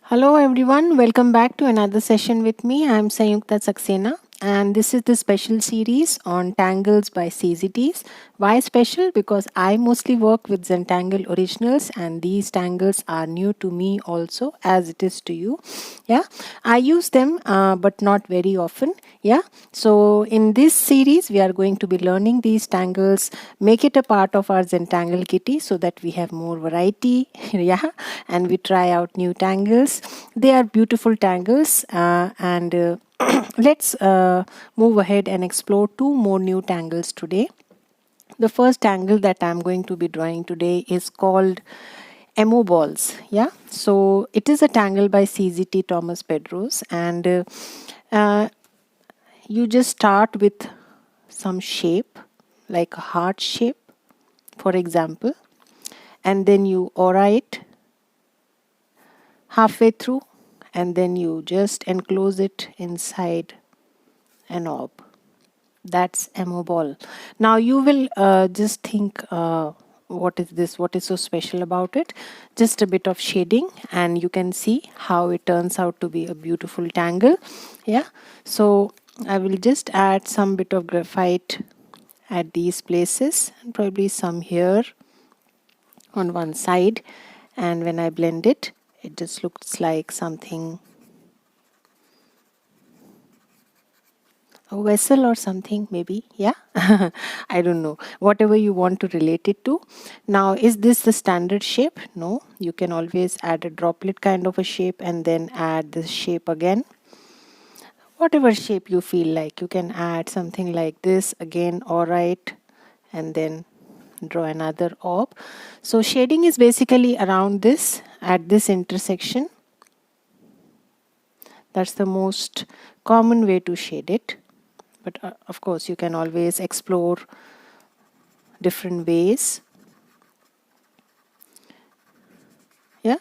Hello everyone, welcome back to another session with me. I am Sayukta Saxena and this is the special series on Tangles by CZTs. Why special? Because I mostly work with Zentangle originals and these tangles are new to me also as it is to you. Yeah, I use them but not very often. Yeah, so in this series we are going to be learning these tangles, make it a part of our Zentangle kitty so that we have more variety. Yeah, and we try out new tangles. They are beautiful tangles and let's move ahead and explore two more new tangles today. The first tangle that I'm going to be drawing today is called Emoballs. Yeah, so it is a tangle by CZT Thomas Pedros, and uh, you just start with some shape like a heart shape, for example, and then you aura it halfway through, and then you just enclose it inside an orb. That's Emoball. Now you will just think, what is this? What is so special about it? Just a bit of shading, and you can see how it turns out to be a beautiful tangle. Yeah. So I will just add some bit of graphite at these places, and probably some here on one side. And when I blend it, it just looks like something, a vessel or something, maybe. Yeah. I don't know, whatever you want to relate it to. Now, is this the standard shape? No, you can always add a droplet kind of a shape and then add this shape again. Whatever shape you feel like, you can add something like this again. All right, and then draw another orb. So shading is basically around this, at this intersection. That's the most common way to shade it, but of course you can always explore different ways. Yeah,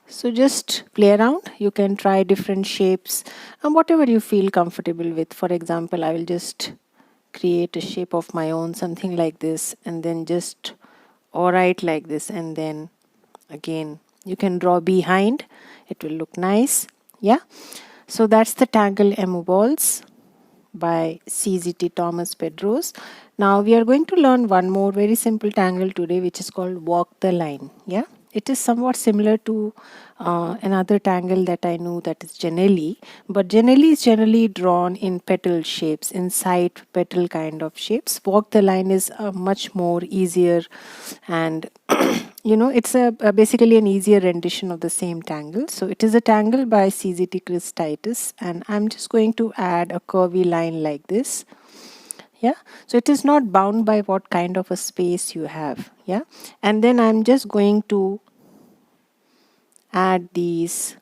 so just play around. You can try different shapes and whatever you feel comfortable with. For example, I will just create a shape of my own, something like this, and then just write like this, and then again you can draw behind. It will look nice. Yeah, so that's the Tangle Emoballs by CZT Thomas Pedros. Now we are going to learn one more very simple tangle today, which is called Walk the Line. Yeah, it is somewhat similar to another tangle that I know, that is Janelli, but Janelli is generally drawn in petal shapes, in side petal kind of shapes. Walk the Line is much more easier, and it's basically an easier rendition of the same tangle. So it is a tangle by CZT Chris Titus, and I'm just going to add a curvy line like this. Yeah, so it is not bound by what kind of a space you have. Yeah, and then I'm just going to add these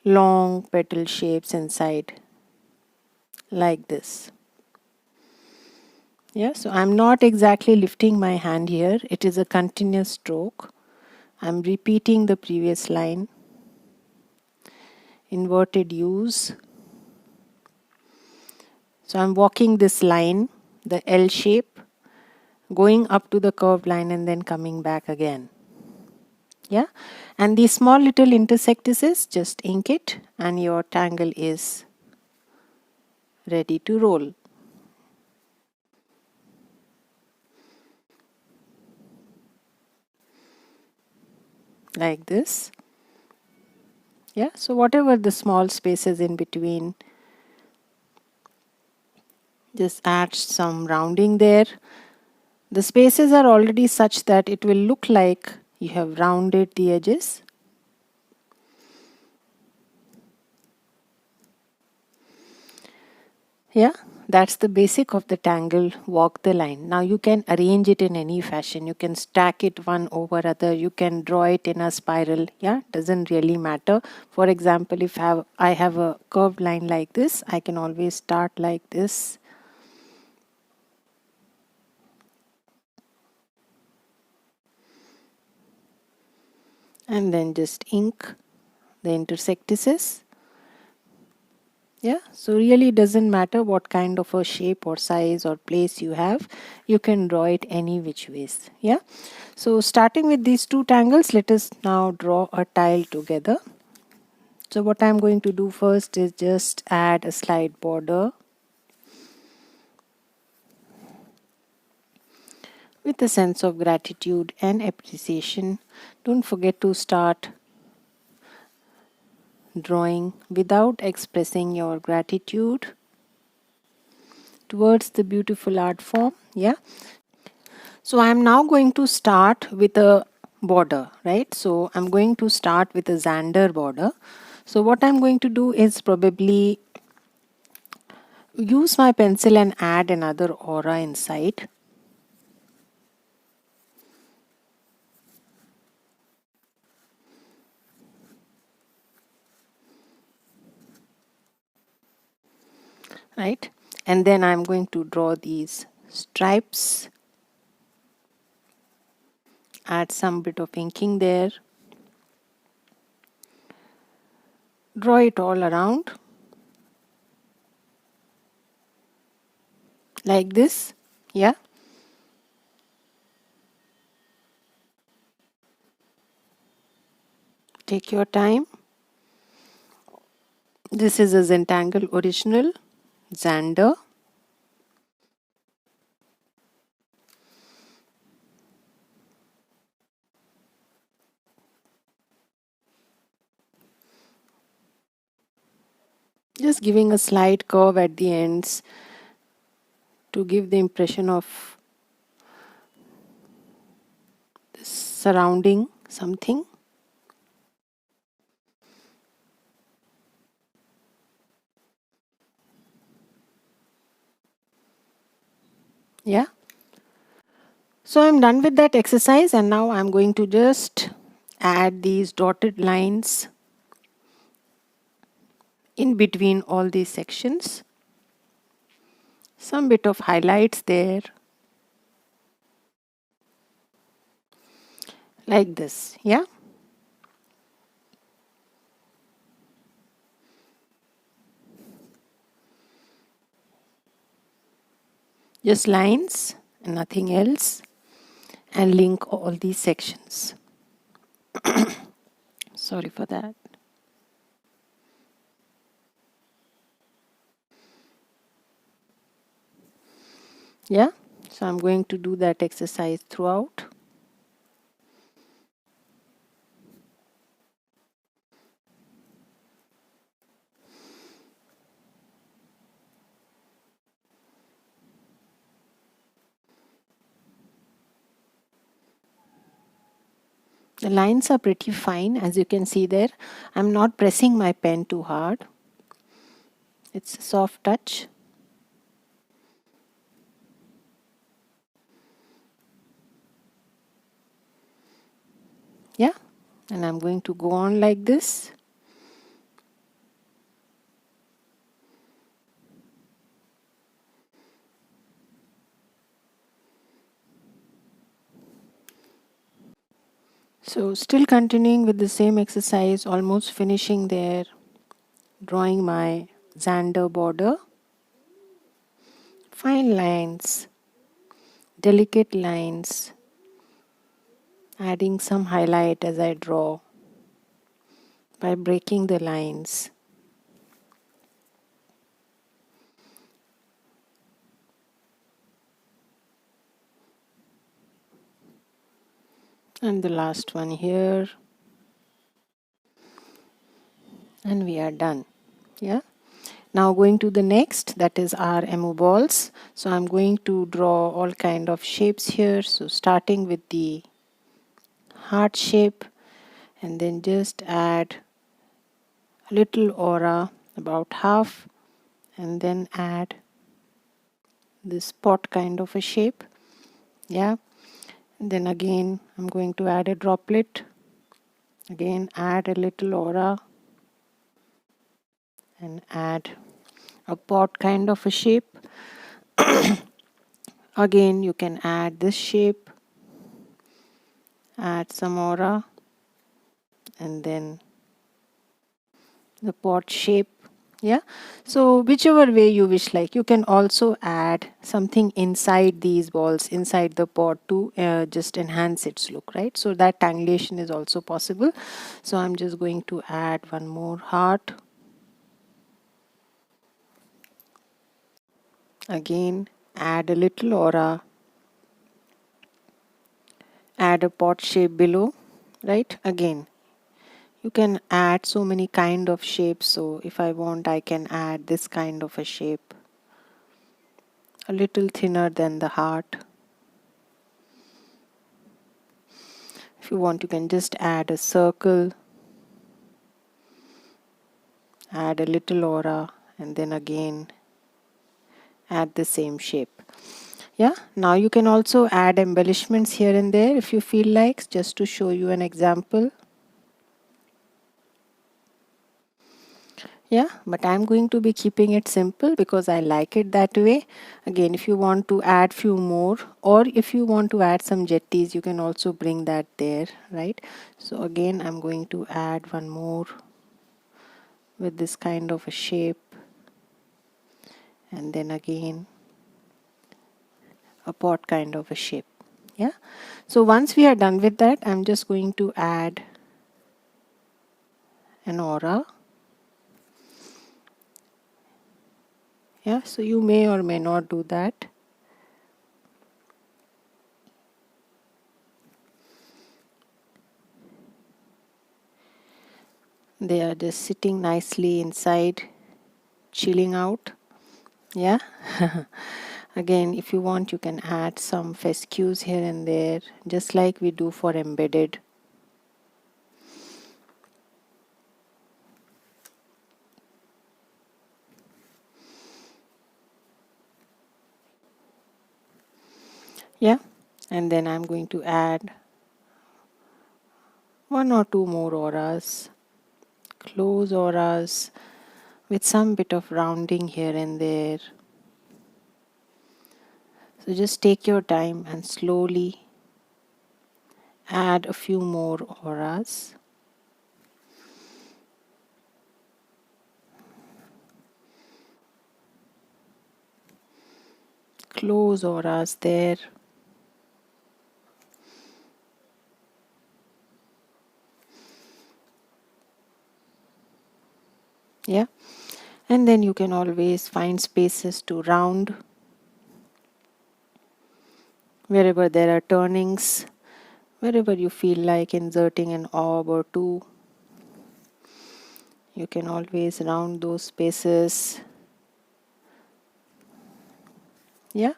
long petal shapes inside like this. Yeah, so I'm not exactly lifting my hand here. It is a continuous stroke. I'm repeating the previous line. Inverted U's. So I'm walking this line, the L shape, going up to the curved line and then coming back again. Yeah, and these small little intersectices, just ink it and your tangle is ready to roll. Like this. Yeah, so whatever the small spaces in between, just add some rounding there. The spaces are already such that it will look like you have rounded the edges. Yeah, that's the basic of the tangle Walk the Line. Now you can arrange it in any fashion. You can stack it one over other. You can draw it in a spiral. Yeah, doesn't really matter. For example, if I have a curved line like this, I can always start like this. And then just ink the intersectices. Yeah, so really doesn't matter what kind of a shape or size or place you have, you can draw it any which ways. Yeah, so starting with these two tangles, let us now draw a tile together. So what I'm going to do first is just add a slight border with a sense of gratitude and appreciation. Don't forget to start drawing without expressing your gratitude towards the beautiful art form. Yeah, so I'm now going to start with a border, right? So I'm going to start with a Xander border. So what I'm going to do is probably use my pencil and add another aura inside. Right, and then I'm going to draw these stripes, add some bit of inking there, draw it all around like this. Yeah, take your time. This is a Zentangle original Xander. Just giving a slight curve at the ends to give the impression of surrounding something. Yeah. So I'm done with that exercise, and now I'm going to just add these dotted lines in between all these sections. Some bit of highlights there, like this. Yeah. Just lines and nothing else, and link all these sections. Sorry for that. Yeah. So I'm going to do that exercise throughout. The lines are pretty fine, as you can see there. I'm not pressing my pen too hard. It's a soft touch. Yeah, and I'm going to go on like this. So still continuing with the same exercise, almost finishing there, drawing my Xander border. Fine lines, delicate lines, adding some highlight as I draw by breaking the lines. And the last one here. And we are done. Yeah. Now going to the next, that is our Emoballs. So I'm going to draw all kind of shapes here. So starting with the heart shape, and then just add a little aura, about half, and then add this pot kind of a shape. Yeah. And then again I'm going to add a droplet. Again add a little aura and add a pot kind of a shape. Again you can add this shape, add some aura, and then the pot shape. Yeah, so whichever way you wish, like you can also add something inside these balls, inside the pot, to just enhance its look, right? So that tangulation is also possible. So I'm just going to add one more heart. Again, add a little aura, add a pot shape below, right? Again, you can add so many kind of shapes. So if I want, I can add this kind of a shape, a little thinner than the heart. If you want, you can just add a circle, add a little aura, and then again add the same shape. Yeah, now you can also add embellishments here and there if you feel like, just to show you an example. Yeah, but I'm going to be keeping it simple because I like it that way. Again, if you want to add few more, or if you want to add some jetties, you can also bring that there, right? So again, I'm going to add one more with this kind of a shape, and then again a pot kind of a shape. Yeah, so once we are done with that, I'm just going to add an aura. Yeah, so you may or may not do that. They are just sitting nicely inside, chilling out. Yeah. Again, if you want, you can add some fescues here and there, just like we do for embedded. Yeah, and then I'm going to add one or two more auras, close auras, with some bit of rounding here and there. So just take your time and slowly add a few more auras. Close auras there. Yeah, and then you can always find spaces to round wherever there are turnings, wherever you feel like inserting an orb or two. You can always round those spaces. Yeah,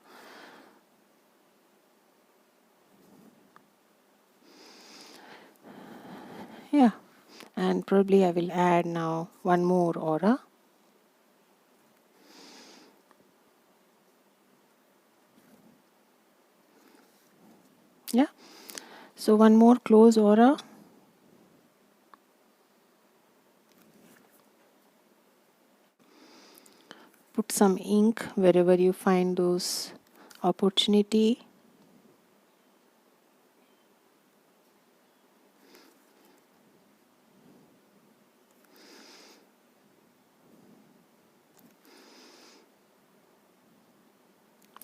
yeah, and probably I will add now one more aura. Yeah, so one more close aura. Put some ink wherever you find those opportunity.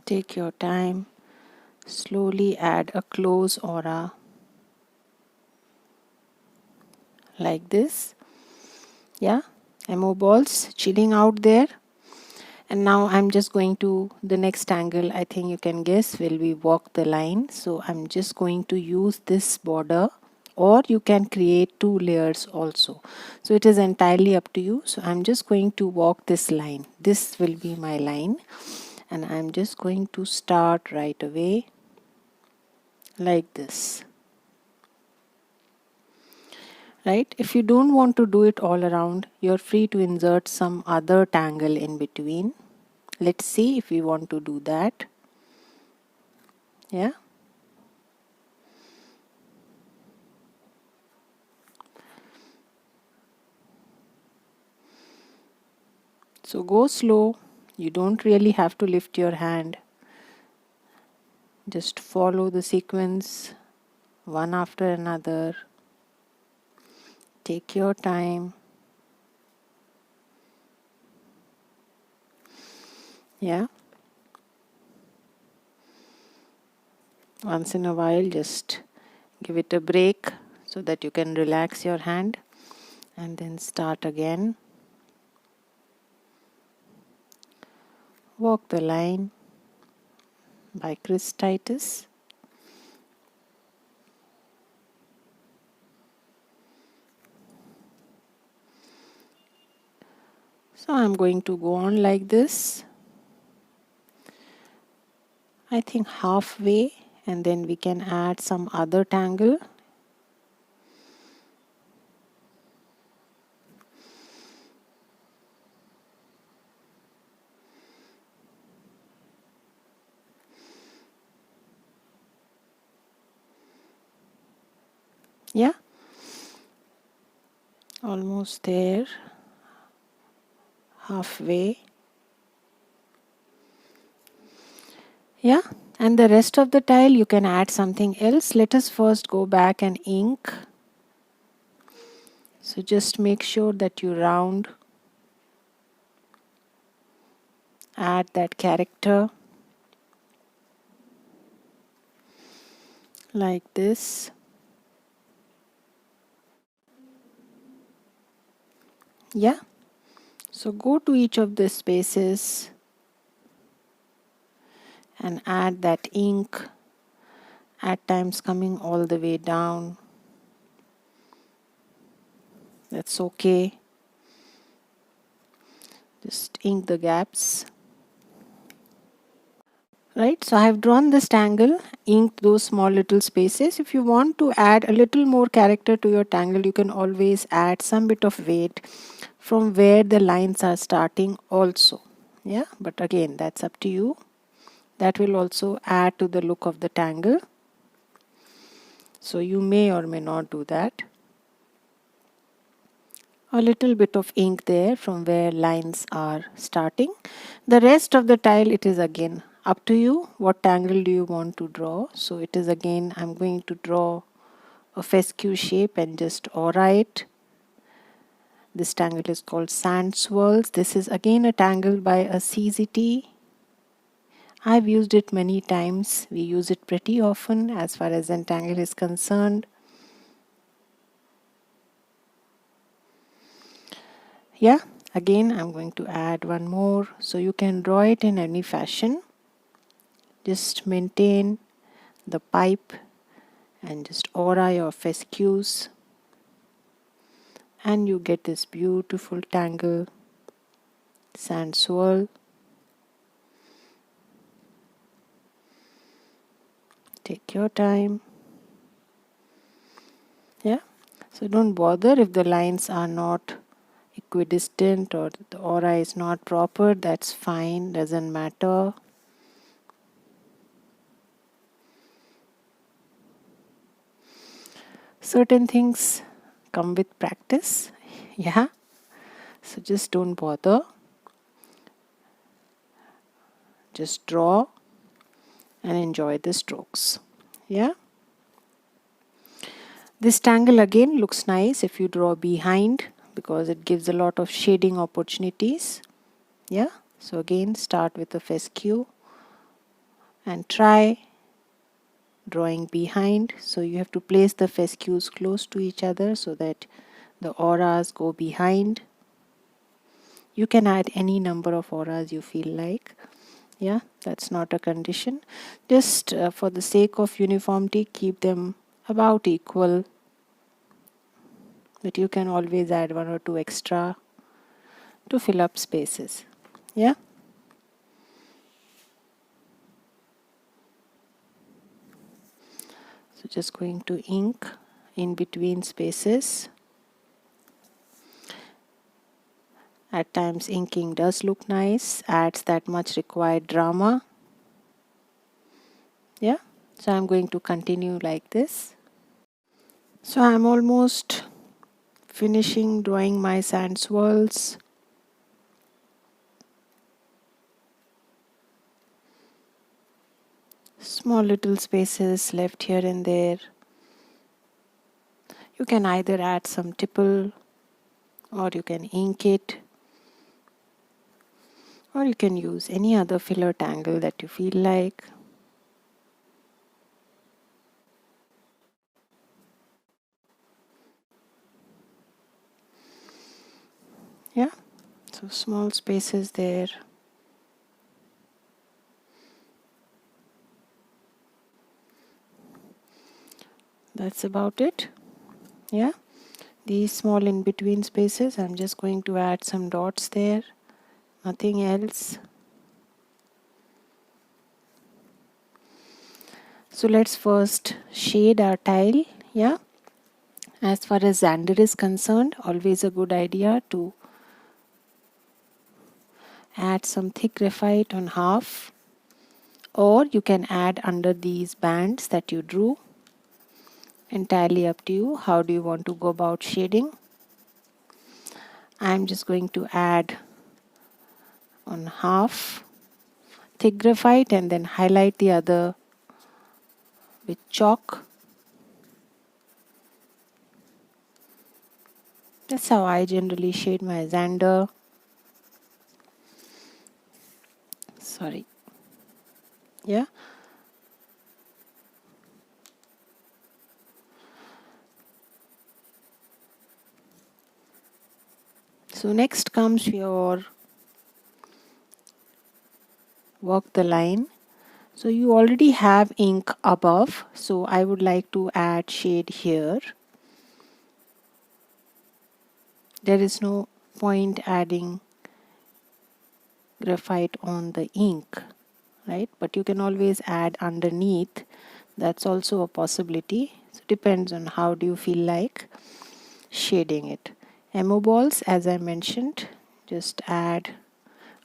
Take your time. Slowly add a close aura like this. Yeah, Emoballs chilling out there. And now I'm just going to the next angle. I think you can guess will we walk the line. So I'm just going to use this border, or you can create two layers also. So it is entirely up to you. So I'm just going to walk this line. This will be my line, and I'm just going to start right away like this. Right, if you don't want to do it all around, you're free to insert some other tangle in between. Let's see if we want to do that. Yeah, so go slow. You don't really have to lift your hand. Just follow the sequence one after another. Take your time. Yeah. Once in a while, just give it a break so that you can relax your hand and then start again. Walk the Line by Chris Titus. So I'm going to go on like this, I think halfway, and then we can add some other tangle. Yeah, almost there, halfway. Yeah, and the rest of the tile you can add something else. Let us first go back and ink. So just make sure that you round, add that character like this. Yeah, so go to each of the spaces and add that ink, at times coming all the way down. That's okay. Just ink the gaps. Right, so I have drawn this tangle, inked those small little spaces. If you want to add a little more character to your tangle, you can always add some bit of weight from where the lines are starting also. Yeah, but again, that's up to you. That will also add to the look of the tangle. So you may or may not do that. A little bit of ink there from where lines are starting. The rest of the tile, it is again up to you. What tangle do you want to draw? So it is again, I'm going to draw a fescue shape and just aura it. This tangle is called Sand Swirls. This is again a tangle by a CZT. I've used it many times. We use it pretty often as far as Zentangle is concerned. Yeah, again I'm going to add one more. So you can draw it in any fashion. Just maintain the pipe and just aura your fescues. And you get this beautiful tangle, sand swirl. Take your time. Yeah, so don't bother if the lines are not equidistant or the aura is not proper. That's fine, doesn't matter. Certain things come with practice. Yeah, so just don't bother. Just draw and enjoy the strokes. Yeah, this tangle again looks nice if you draw behind, because it gives a lot of shading opportunities. Yeah, so again start with the fescue and try drawing behind. So you have to place the fescues close to each other so that the auras go behind. You can add any number of auras you feel like. Yeah, that's not a condition. Just for the sake of uniformity, keep them about equal, but you can always add one or two extra to fill up spaces. Yeah, so just going to ink in between spaces. At times inking does look nice, adds that much required drama. Yeah, so I'm going to continue like this. So I'm almost finishing drawing my sand swirls. Small little spaces left here and there. You can either add some tipple or you can ink it, or you can use any other filler tangle that you feel like. Yeah, so small spaces there. That's about it. Yeah, these small in between spaces, I'm just going to add some dots there, nothing else. So let's first shade our tile. Yeah, as far as Xander is concerned, always a good idea to add some thick graphite on half, or you can add under these bands that you drew. Entirely up to you. How do you want to go about shading? I'm just going to add on half thick graphite and then highlight the other with chalk. That's how I generally shade my Xander. Sorry. Yeah. So next comes your work the line. So you already have ink above, so I would like to add shade here. There is no point adding graphite on the ink, right? But you can always add underneath. That's also a possibility. So it depends on how do you feel like shading it. Emoballs, as I mentioned, just add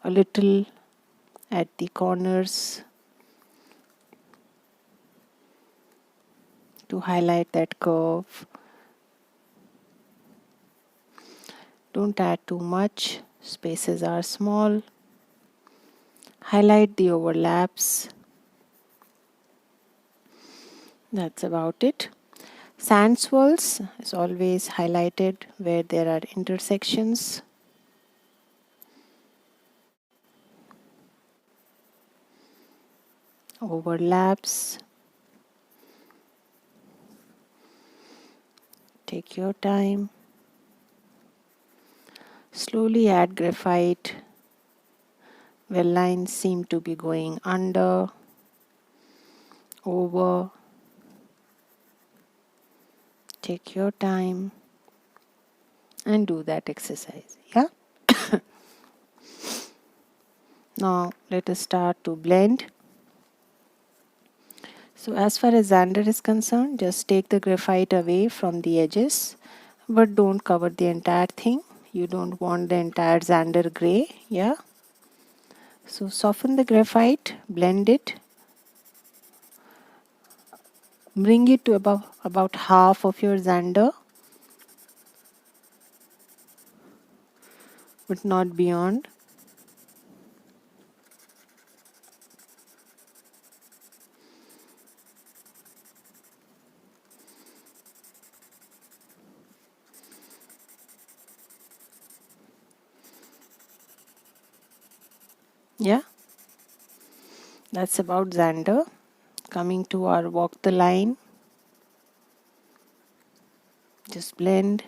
a little at the corners to highlight that curve. Don't add too much, spaces are small. Highlight the overlaps. That's about it. Sand swirls is always highlighted where there are intersections. Overlaps. Take your time. Slowly add graphite where lines seem to be going under, over. Take your time and do that exercise. Yeah. Now let us start to blend. So as far as Xander is concerned, just take the graphite away from the edges, but don't cover the entire thing. You don't want the entire Xander gray. Yeah. So soften the graphite, blend it, bring it to about half of your Xander, but not beyond. Yeah, that's about Xander. Coming to our walk the line, just blend.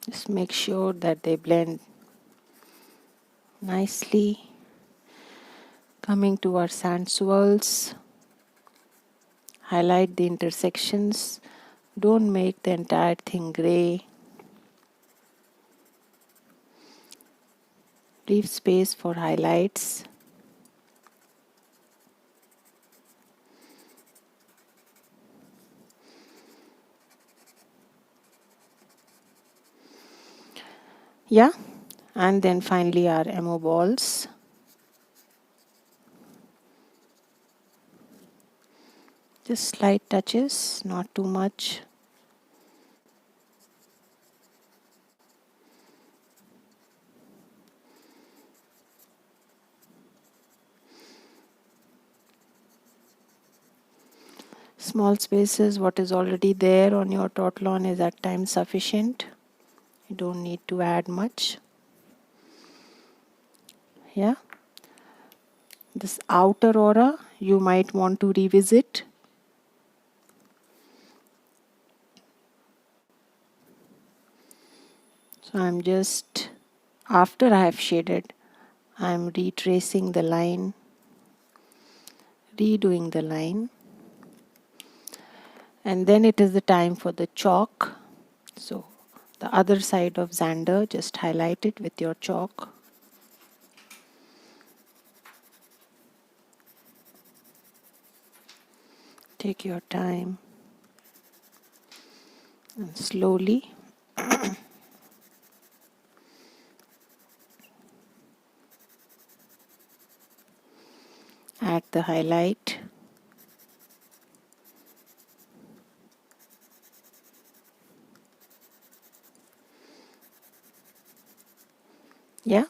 Just make sure that they blend nicely. Coming to our sand swirls, highlight the intersections. Don't make the entire thing gray. Leave space for highlights. Yeah, and then finally our Emoballs. Just slight touches, not too much. Small spaces, what is already there on your tautolon is at times sufficient. You don't need to add much. Yeah. This outer aura you might want to revisit. So I'm just, after I have shaded, I'm retracing the line, redoing the line, and then it is the time for the chalk. So the other side of Xander, just highlight it with your chalk. Take your time and slowly add the highlight. Yeah,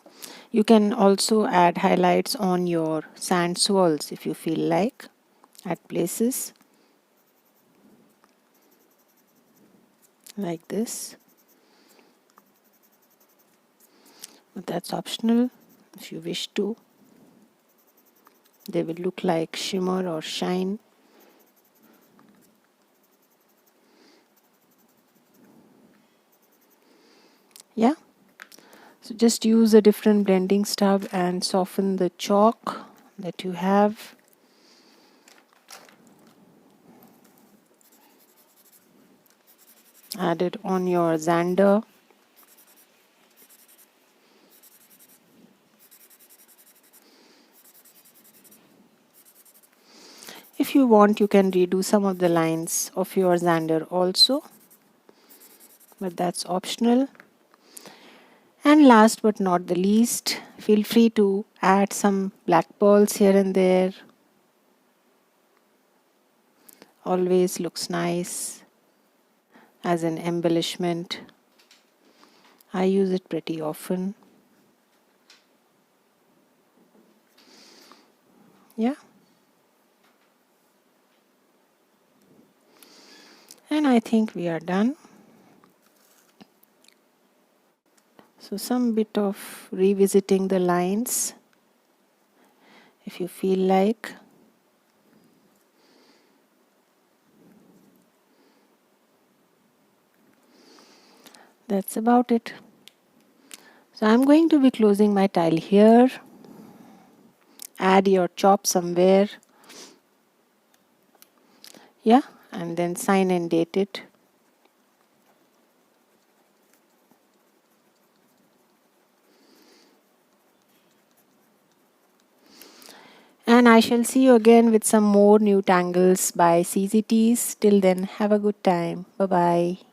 you can also add highlights on your sand swirls if you feel like, at places like this, but that's optional. If you wish to, they will look like shimmer or shine. Yeah, so just use a different blending stub and soften the chalk that you have. Add it on your Xander. If you want, you can redo some of the lines of your Xander also, but that's optional. And last but not the least, feel free to add some black pearls here and there. Always looks nice as an embellishment. I use it pretty often. Yeah. And I think we are done. So some bit of revisiting the lines if you feel like. That's about it. So I'm going to be closing my tile here. Add your chop somewhere. Yeah, and then sign and date it. And I shall see you again with some more new tangles by CZTs. Till then, have a good time. Bye bye.